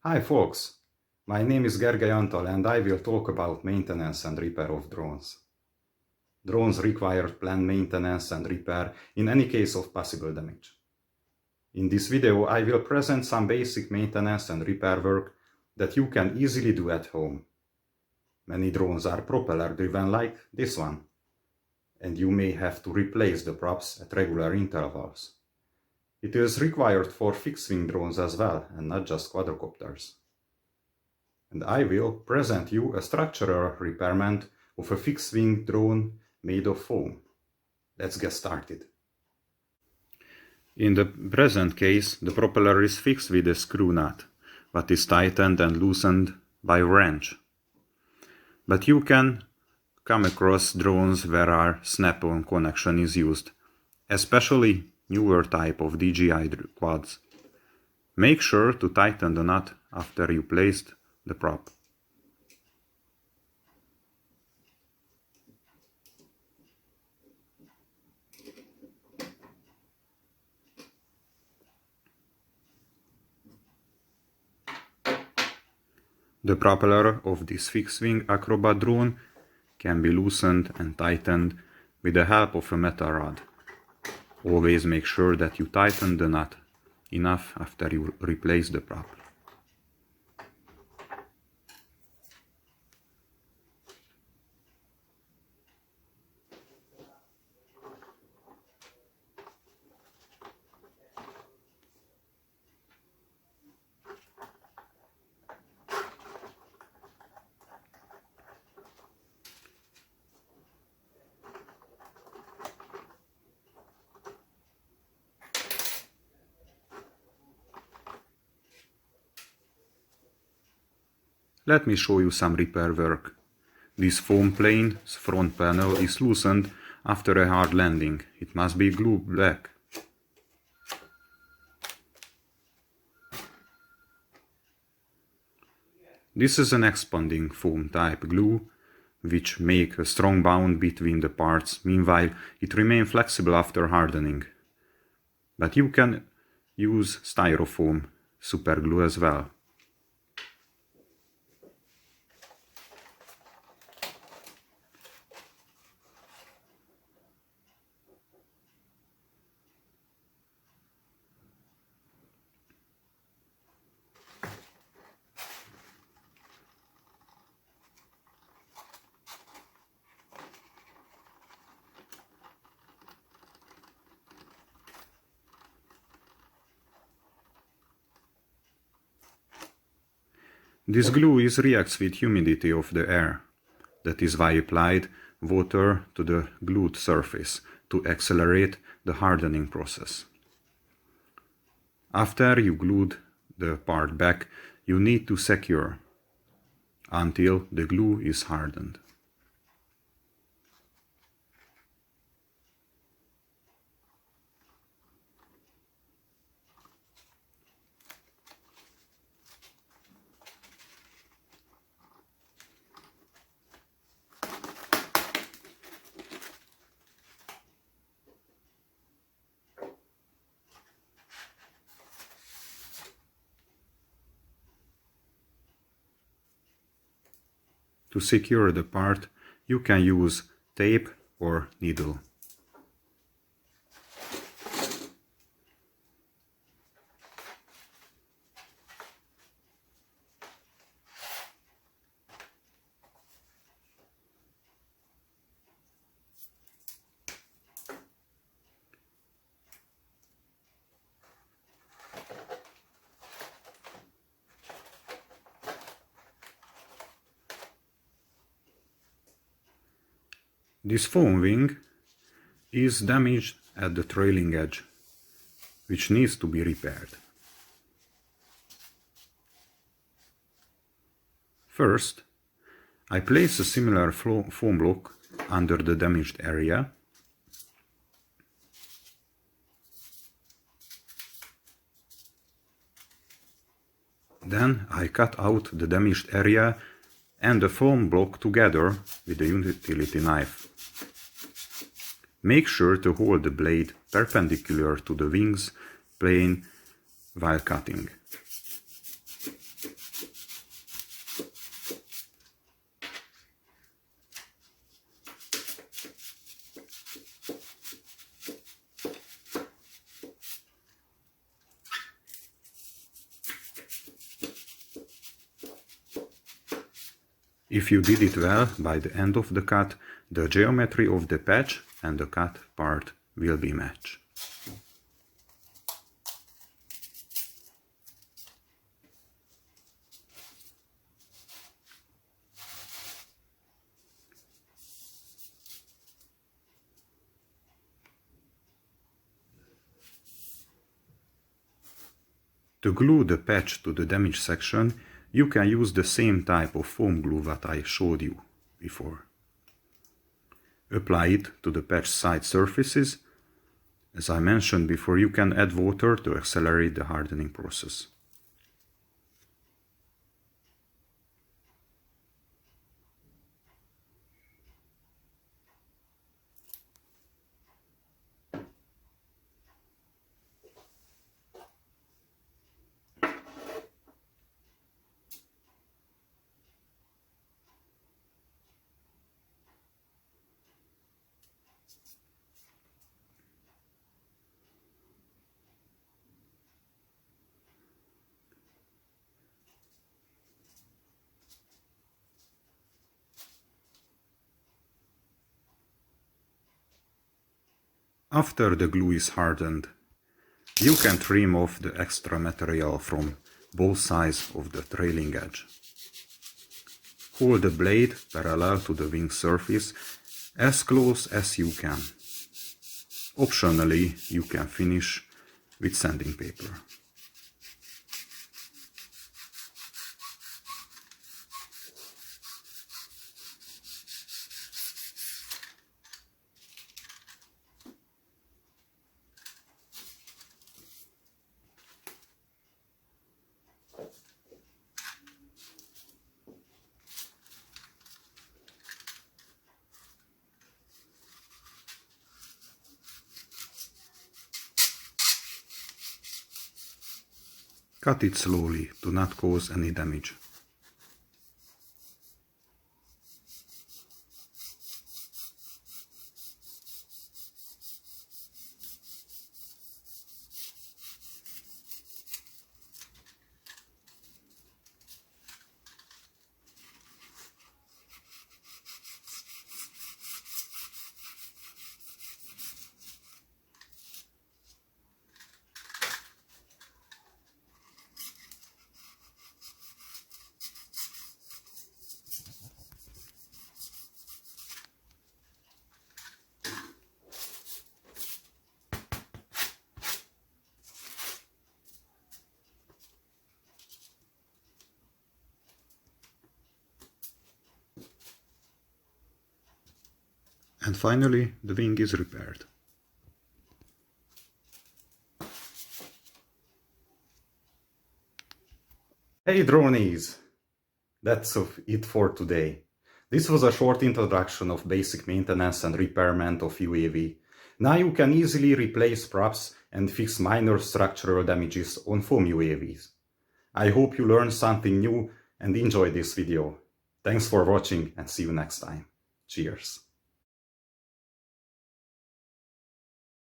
Hi folks, my name is Gergely Antal and I will talk about maintenance and repair of drones. Drones require planned maintenance and repair in any case of possible damage. In this video, I will present some basic maintenance and repair work that you can easily do at home. Many drones are propeller driven like this one, and you may have to replace the props at regular intervals. It is required for fixed-wing drones as well, and not just quadrocopters. And I will present you a structural repairment of a fixed-wing drone made of foam. Let's get started. In the present case, the propeller is fixed with a screw nut, but is tightened and loosened by a wrench. But you can come across drones where a snap-on connection is used, especially newer type of DJI quads. Make sure to tighten the nut after you placed the prop. The propeller of this fixed-wing acrobat drone can be loosened and tightened with the help of a metal rod. Always make sure that you tighten the nut enough after you replace the prop. Let me show you some repair work. This foam plane's front panel is loosened after a hard landing. It must be glued back. This is an expanding foam type glue, which make a strong bond between the parts. Meanwhile, it remains flexible after hardening. But you can use styrofoam super glue as well. This glue reacts with humidity of the air. That is why I applied water to the glued surface to accelerate the hardening process. After you glued the part back, you need to secure until the glue is hardened. To secure the part, you can use tape or needle. This foam wing is damaged at the trailing edge, which needs to be repaired. First, I place a similar foam block under the damaged area. Then I cut out the damaged area and the foam block together with a utility knife. Make sure to hold the blade perpendicular to the wings plane while cutting. If you did it well, by the end of the cut, the geometry of the patch and the cut part will be matched. To glue the patch to the damaged section, you can use the same type of foam glue that I showed you before. Apply it to the patch side surfaces. As I mentioned before, you can add water to accelerate the hardening process. After the glue is hardened, you can trim off the extra material from both sides of the trailing edge. Hold the blade parallel to the wing surface as close as you can. Optionally, you can finish with sanding paper. Cut it slowly to not cause any damage. And finally, the wing is repaired. Hey dronies! That's it for today. This was a short introduction of basic maintenance and repairment of UAV. Now you can easily replace props and fix minor structural damages on foam UAVs. I hope you learned something new and enjoyed this video. Thanks for watching and see you next time. Cheers!